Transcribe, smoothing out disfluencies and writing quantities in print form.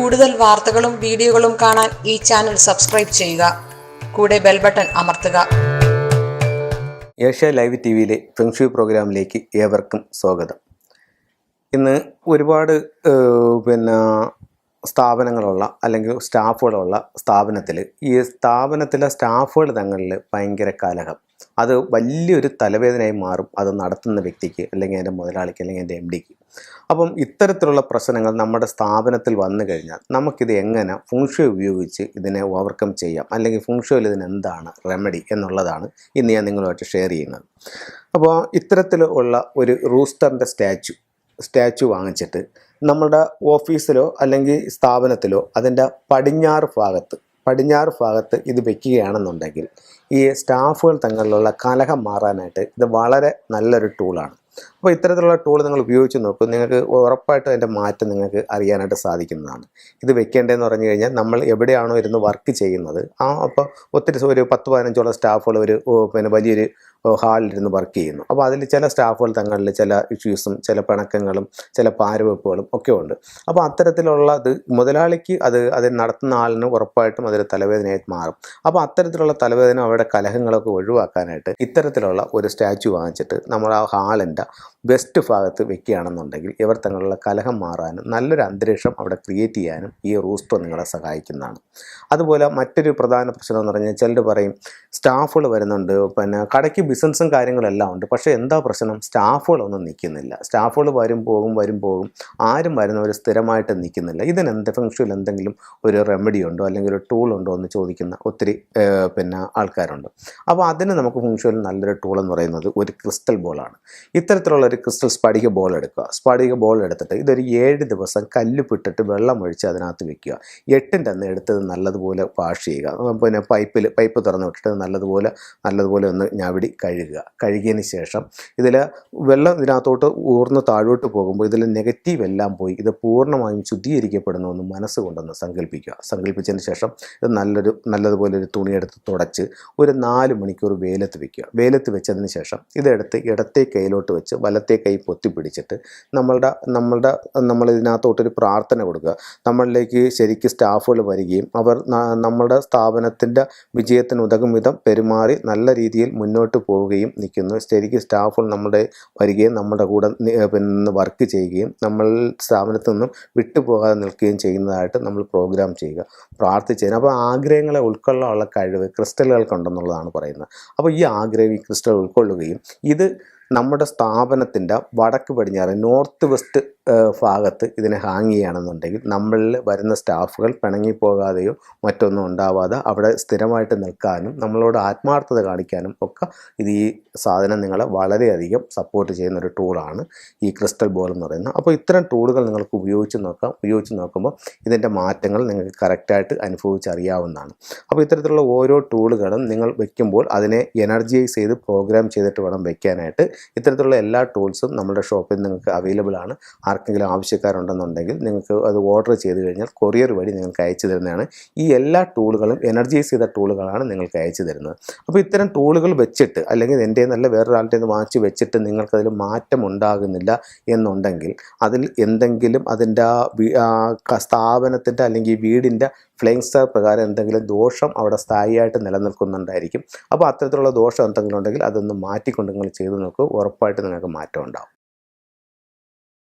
കൂടുതൽ വാർത്തകളും വീഡിയോകളും കാണാൻ ഈ ചാനൽ സബ്സ്ക്രൈബ് ചെയ്യുക. കൂടെ ബെൽ ബട്ടൺ അമർത്തുക. ഏഷ്യ ലൈവ് ടിവിയിലെ ഫെങ്ഷു പ്രോഗ്രാമിലേക്ക് ഏവർക്കും സ്വാഗതം. ഇന്ന് ഒരുപാട് സ്ഥാപനങ്ങളുള്ള അല്ലെങ്കിൽ സ്റ്റാഫുകളുള്ള സ്ഥാപനത്തിൽ ഈ സ്ഥാപനത്തിലെ സ്റ്റാഫുകൾ തങ്ങളിൽ ഭയങ്കര കലഹം, അത് വലിയൊരു തലവേദനയായി മാറും അത് നടത്തുന്ന വ്യക്തിക്ക്, അല്ലെങ്കിൽ എൻ്റെ മുതലാളിക്ക്, അല്ലെങ്കിൽ എൻ്റെ MDക്ക്. അപ്പം ഇത്തരത്തിലുള്ള പ്രശ്നങ്ങൾ നമ്മുടെ സ്ഥാപനത്തിൽ വന്നു കഴിഞ്ഞാൽ നമുക്കിത് എങ്ങനെ ഫെങ്ഷു ഉപയോഗിച്ച് ഇതിനെ ഓവർകം ചെയ്യാം, അല്ലെങ്കിൽ ഫെങ്ഷുവിൽ ഇതിനെന്താണ് റെമഡി എന്നുള്ളതാണ് ഇന്ന് ഞാൻ നിങ്ങളുമായിട്ട് ഷെയർ ചെയ്യുന്നത്. അപ്പോൾ ഇത്തരത്തിലുള്ള ഒരു റൂസ്റ്ററിൻ്റെ സ്റ്റാച്ചു വാങ്ങിച്ചിട്ട് നമ്മുടെ ഓഫീസിലോ അല്ലെങ്കിൽ സ്ഥാപനത്തിലോ അതിൻ്റെ പടിഞ്ഞാറ് ഭാഗത്ത് ഇത് വയ്ക്കുകയാണെന്നുണ്ടെങ്കിൽ ഈ സ്റ്റാഫുകൾ തങ്ങളിലുള്ള കലഹം മാറാനായിട്ട് ഇത് വളരെ നല്ലൊരു ടൂളാണ്. അപ്പോൾ ഇത്തരത്തിലുള്ള ടൂൾ നിങ്ങൾ ഉപയോഗിച്ച് നോക്കും, നിങ്ങൾക്ക് ഉറപ്പായിട്ടും അതിൻ്റെ മാറ്റം നിങ്ങൾക്ക് അറിയാനായിട്ട് സാധിക്കുന്നതാണ്. ഇത് വെക്കേണ്ടതെന്ന് പറഞ്ഞു കഴിഞ്ഞാൽ നമ്മൾ എവിടെയാണോ ഇരുന്ന് വർക്ക് ചെയ്യുന്നത് അപ്പോൾ ഒത്തിരി ഒരു 10-15ഓളം സ്റ്റാഫുകൾ ഒരു വലിയൊരു ഹാളിലിരുന്ന് വർക്ക് ചെയ്യുന്നു. അപ്പോൾ അതിൽ ചില സ്റ്റാഫുകൾ തങ്ങളിൽ ചില ഇഷ്യൂസും ചില പിണക്കങ്ങളും ചില പാരവെപ്പുകളും ഒക്കെ ഉണ്ട്. അപ്പോൾ അത്തരത്തിലുള്ളത് മുതലാളിക്ക് അത് നടത്തുന്ന ആളിന് ഉറപ്പായിട്ടും അതൊരു തലവേദനയായിട്ട് മാറും. അപ്പോൾ അത്തരത്തിലുള്ള തലവേദന അവിടെ കലഹങ്ങളൊക്കെ ഒഴിവാക്കാനായിട്ട് ഇത്തരത്തിലുള്ള ഒരു സ്റ്റാച്ചു വാങ്ങിച്ചിട്ട് നമ്മൾ ആ ഹാളിൻ്റെ വെസ്റ്റ് ഭാഗത്ത് വെക്കുകയാണെന്നുണ്ടെങ്കിൽ ഇവർ തങ്ങളുള്ള കലഹം മാറാനും നല്ലൊരു അന്തരീക്ഷം അവിടെ ക്രിയേറ്റ് ചെയ്യാനും ഈ റൂസ്റ്റർ നിങ്ങളെ സഹായിക്കുന്നതാണ്. അതുപോലെ മറ്റൊരു പ്രധാന പ്രശ്നം എന്ന് പറഞ്ഞാൽ ചിലർ പറയും സ്റ്റാഫുകൾ വരുന്നുണ്ട്, കടയ്ക്ക് ബിസിനസ്സും കാര്യങ്ങളെല്ലാം ഉണ്ട്, പക്ഷേ എന്താ പ്രശ്നം, സ്റ്റാഫുകളൊന്നും നിൽക്കുന്നില്ല. സ്റ്റാഫുകൾ വരും പോകും, ആരും വരുന്നവർ സ്ഥിരമായിട്ട് നിൽക്കുന്നില്ല. ഇതിനെന്ത് ഫെങ്ഷുവിൽ എന്തെങ്കിലും ഒരു റെമഡി ഉണ്ടോ അല്ലെങ്കിൽ ഒരു ടൂൾ ഉണ്ടോ എന്ന് ചോദിക്കുന്ന ഒത്തിരി ആൾക്കാരുണ്ട്. അപ്പോൾ അതിന് നമുക്ക് ഫെങ്ഷുവിൽ നല്ലൊരു ടൂൾ എന്ന് പറയുന്നത് ഒരു ക്രിസ്റ്റൽ ബോളാണ്. ഇത്തരത്തിലുള്ള ഒരു ക്രിസ്റ്റൽ സ്ഫടിക ബോൾ എടുക്കുക. സ്ഫടിക ബോൾ എടുത്തിട്ട് ഇതൊരു 7 ദിവസം കല്ലുപിട്ടിട്ട് വെള്ളം ഒഴിച്ച് അതിനകത്ത് വെക്കുക. 8ൻ്റെ അന്ന് എടുത്തത് നല്ലതുപോലെ വാഷ് ചെയ്യുക. പൈപ്പ് തുറന്ന് വിട്ടിട്ട് നല്ലതുപോലെ ഒന്ന് ഞവിടി കഴുകിയതിന് ശേഷം ഇതിൽ വെള്ളം ഇതിനകത്തോട്ട് ഊർന്ന് താഴോട്ട് പോകുമ്പോൾ ഇതിൽ നെഗറ്റീവ് എല്ലാം പോയി ഇത് പൂർണ്ണമായും ശുദ്ധീകരിക്കപ്പെടുന്നുവെന്ന് മനസ്സുകൊണ്ടൊന്ന് സങ്കല്പിച്ചതിന് ശേഷം ഇത് നല്ലതുപോലെ ഒരു തുണിയെടുത്ത് തുടച്ച് ഒരു 4 മണിക്കൂർ വെയിലത്ത് വെക്കുക. വെയിലത്ത് വെച്ചതിന് ശേഷം ഇതെടുത്ത് ഇടത്തെ കൈയിലോട്ട് വെച്ച് വലത്തെ കൈ പൊത്തിപ്പിടിച്ചിട്ട് നമ്മൾ ഇതിനകത്തോട്ടൊരു പ്രാർത്ഥന കൊടുക്കുക. നമ്മളിലേക്ക് ശരിക്കും സ്റ്റാഫുകൾ വരികയും അവർ നമ്മുടെ സ്ഥാപനത്തിൻ്റെ വിജയത്തിന് ഉതകും വിധം പെരുമാറി നല്ല രീതിയിൽ മുന്നോട്ട് പോവുകയും നിൽക്കുന്നു. ശരിക്കും സ്റ്റാഫുകൾ നമ്മുടെ വരികയും നമ്മുടെ കൂടെ വർക്ക് ചെയ്യുകയും നമ്മൾ സ്ഥാപനത്തിൽ നിന്നും വിട്ടുപോകാതെ നിൽക്കുകയും ചെയ്യുന്നതായിട്ട് നമ്മൾ പ്രോഗ്രാം ചെയ്യുക, പ്രാർത്ഥിച്ചു. അപ്പോൾ ആഗ്രഹങ്ങളെ ഉൾക്കൊള്ളാനുള്ള കഴിവ് ക്രിസ്റ്റലുകൾക്കുണ്ടെന്നുള്ളതാണ് പറയുന്നത്. അപ്പോൾ ഈ ആഗ്രഹം ഈ ക്രിസ്റ്റൽ ഉൾക്കൊള്ളുകയും ഇത് നമ്മുടെ സ്ഥാപനത്തിൻ്റെ വടക്ക് പടിഞ്ഞാറ് നോർത്ത് വെസ്റ്റ് ഭാഗത്ത് ഇതിനെ ഹാങ് ചെയ്യുകയാണെന്നുണ്ടെങ്കിൽ നമ്മളിൽ വരുന്ന സ്റ്റാഫുകൾ പിണങ്ങിപ്പോകാതെയോ മറ്റൊന്നും ഉണ്ടാവാതെ അവിടെ സ്ഥിരമായിട്ട് നിൽക്കാനും നമ്മളോട് ആത്മാർത്ഥത കാണിക്കാനും ഒക്കെ ഇത് ഈ സാധനം നിങ്ങളെ വളരെയധികം സപ്പോർട്ട് ചെയ്യുന്നൊരു ടൂളാണ് ഈ ക്രിസ്റ്റൽ ബോൾ എന്ന് പറയുന്നത്. അപ്പോൾ ഇത്തരം ടൂളുകൾ നിങ്ങൾക്ക് ഉപയോഗിച്ച് നോക്കുമ്പോൾ ഇതിൻ്റെ മാറ്റങ്ങൾ നിങ്ങൾക്ക് കറക്റ്റായിട്ട് അനുഭവിച്ചറിയാവുന്നതാണ്. അപ്പോൾ ഇത്തരത്തിലുള്ള ഓരോ ടൂളുകളും നിങ്ങൾ വയ്ക്കുമ്പോൾ അതിനെ എനർജൈസ് ചെയ്ത് പ്രോഗ്രാം ചെയ്തിട്ട് വേണം വയ്ക്കാനായിട്ട്. ഇത്തരത്തിലുള്ള എല്ലാ ടൂൾസും നമ്മുടെ ഷോപ്പിൽ നിങ്ങൾക്ക് അവൈലബിൾ ആണ്. ആർക്കെങ്കിലും ആവശ്യക്കാരുണ്ടെന്നുണ്ടെങ്കിൽ നിങ്ങൾക്ക് അത് ഓർഡർ ചെയ്ത് കഴിഞ്ഞാൽ കൊറിയർ വഴി നിങ്ങൾക്ക് അയച്ചു തരുന്നതാണ്. ഈ എല്ലാ ടൂളുകളും എനർജൈസ് ചെയ്ത ടൂളുകളാണ് നിങ്ങൾക്ക് അയച്ചു തരുന്നത്. അപ്പോൾ ഇത്തരം ടൂളുകൾ വെച്ചിട്ട് അല്ലെങ്കിൽ എൻ്റെ നല്ല വേറൊരാളുടെ നിന്ന് വാങ്ങിച്ച് വെച്ചിട്ട് നിങ്ങൾക്കതിൽ മാറ്റം ഉണ്ടാകുന്നില്ല എന്നുണ്ടെങ്കിൽ അതിൽ എന്തെങ്കിലും അതിൻ്റെ സ്ഥാപനത്തിൻ്റെ അല്ലെങ്കിൽ വീടിൻ്റെ ഫ്ലെയിങ് സ്റ്റാർ പ്രകാരം എന്തെങ്കിലും ദോഷം അവിടെ സ്ഥായിയായിട്ട് നിലനിൽക്കുന്നുണ്ടായിരിക്കും. അപ്പോൾ അത്തരത്തിലുള്ള ദോഷം എന്തെങ്കിലും ഉണ്ടെങ്കിൽ അതൊന്ന് മാറ്റിക്കൊണ്ട് നിങ്ങൾ ചെയ്ത് നോക്കൂ, ഉറപ്പായിട്ട് നിങ്ങൾക്ക് മാറ്റം ഉണ്ടാകും.